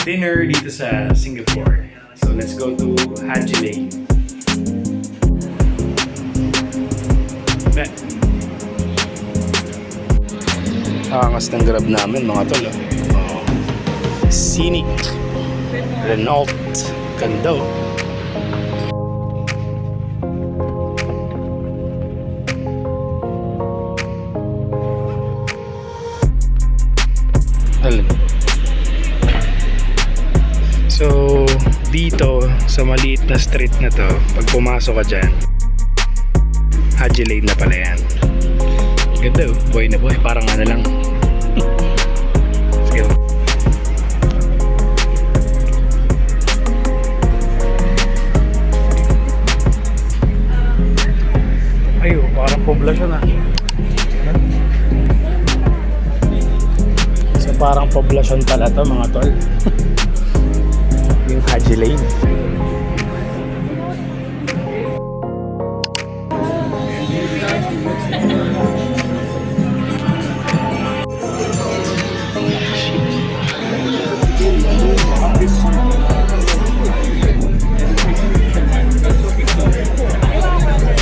dinner dito sa Singapore. So let's go to Haji Lane. Angas ng grab namin mga tol. Scenic Renault. Ganda oh. So, dito sa maliit na street na to, pag pumasok ka dyan, Haji Lane na pala yan. Ganda oh, boy na boy, parang ano lang. Sige. Ay oh, parang poblasyon ah. So parang poblasyon pala to mga tol. Yung Haji Lane.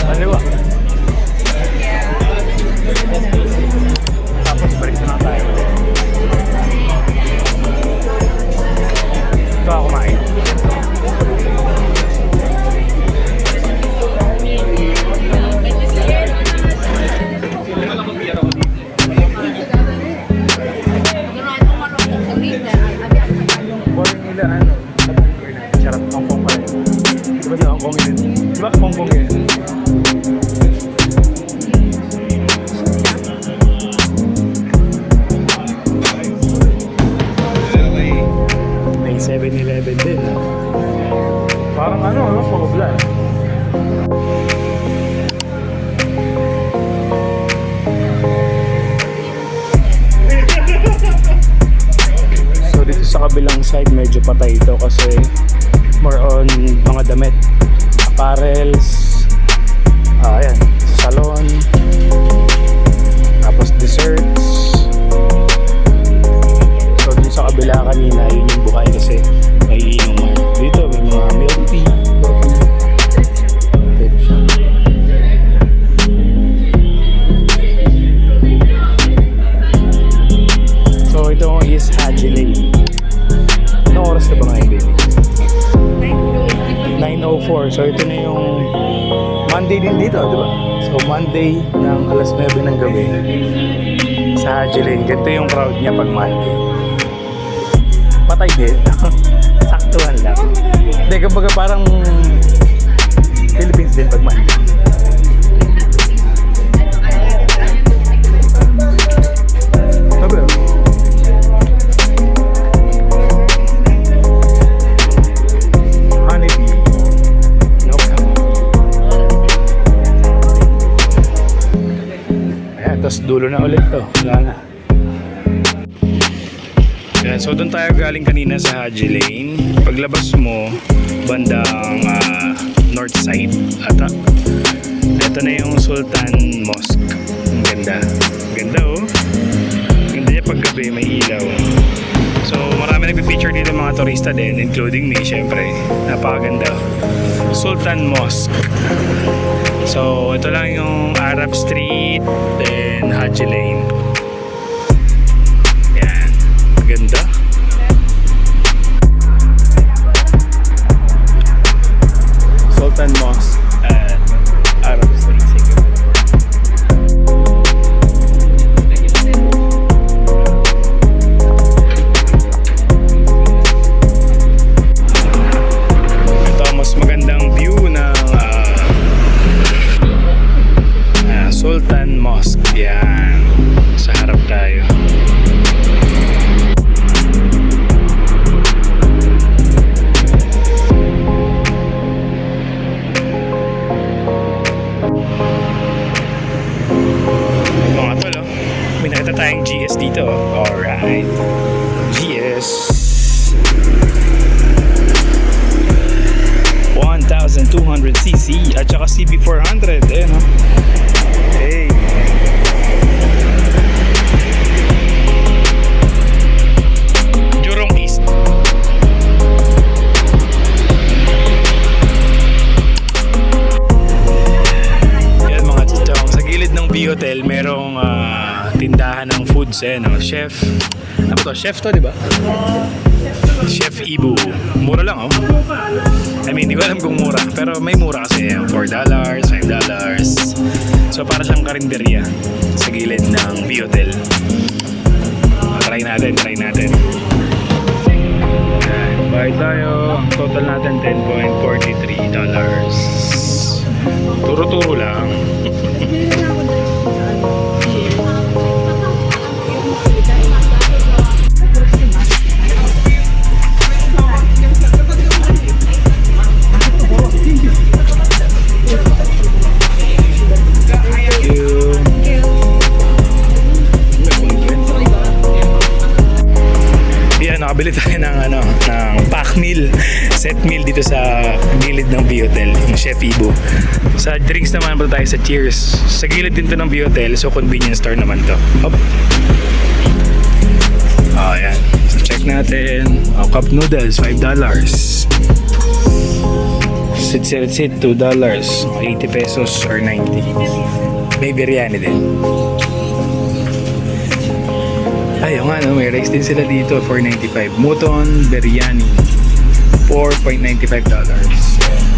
Kaliwa. Tapos balik na tayo. Ito ako kumain. Boring nila ano? Sarap Hongkong pala. Diba sa Hongkong yun? Diba Hongkong yun? May 7-Eleven din. Parang ano, pababla. So dito sa kabilang side medyo patay ito kasi more on mga damit, apparels, ayan, salon, tapos desserts. So dito sa kabila kanina yun yung buhay kasi may inuman. Dito may mga milk tea, so ito is Haji Lane. Anong oras na ba ngayon, baby? 9:04. So ito na yung Monday din dito, di ba? So Monday ng alas 9 ng gabi sa Haji Lane. Ganito yung crowd niya pag Monday. Patay din. Saktuhan lang. Hindi, kumbaga parang Philippines din pag Monday. Sabi honeybee. Nope. Ayan, tapos dulo na ulit to. Wala na. Ayan, so doon tayo galing kanina sa Haji Lane. Paglabas mo, bandang north side ata. Ito na yung Sultan Mosque. Ang ganda. Ganda oh. Ganda niya paggabi, may ilaw. So marami nagpipicture dito mga turista din, including me syempre. Napakaganda. Sultan Mosque. So ito lang yung Arab Street, then Haji Lane. Yan. Ganda. Sultan Mosque at Arab Street. Ito mas magandang view ng Sultan Mosque. Yan. Sa harap tayo. Mga tol, oh. May nakita tayong GS dito. Alright. GS 1200cc at saka CB400. Ayan, oh. Hey. Jurong East. foods. Ayan o, Chef. Ano ba to? Chef to, di ba? Chef Ibu. Mura lang oh. I mean, hindi ko alam kung mura. Pero may mura kasi. $4, $5. So para siyang karinderya sa gilid ng B-Hotel. Try natin. Ayan, bayad tayo. Ang total natin $10.43. Turo-turo lang. Nakabili tayo ng pack meal, set meal dito sa gilid ng B-Hotel, yung Chef Ibu. Sa drinks naman pa tayo sa Cheers. Sa gilid din to ng B-Hotel, so convenience store naman to. Hop. Ayan. So check natin. Cup noodles, $5. Sit, $2. 80 pesos or 90. May biryani din. Ayaw nga, no? May rice din sila dito, $4.95. Muton biryani, $4.95.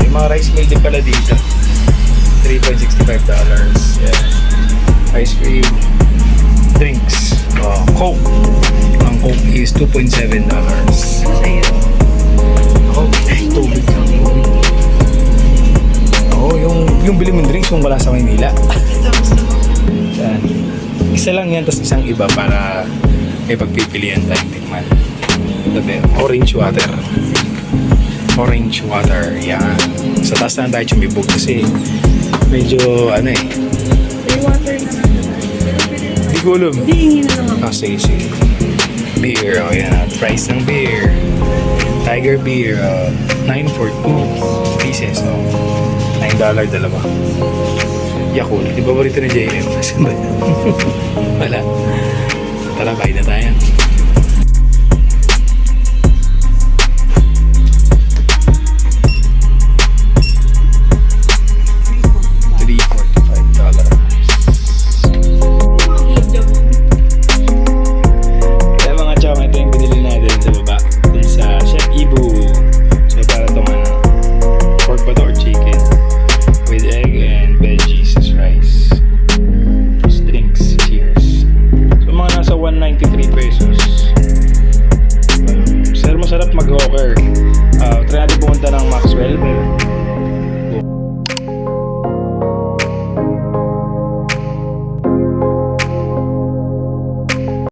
May mga rice meal din pala dito, $3.65. Yeah. Ice cream, drinks, Coke. Ang Coke is $2.7. Tubig. Yung bili mong drinks kung wala sa Maynila. Yan. Isa lang yan, tapos isang iba para may pagpipilian tayong tikman. Orange water, yan. Sa taas na tayo chumibog kasi medyo May water naman. hindi ko alam. Hindi na naman. Sige. Beer, yan. Price ng beer. Tiger beer, 9 for 2 pieces. $9 dalawa. Yakult, di ba barito ni JM? Wala. Tara, bye na tayo.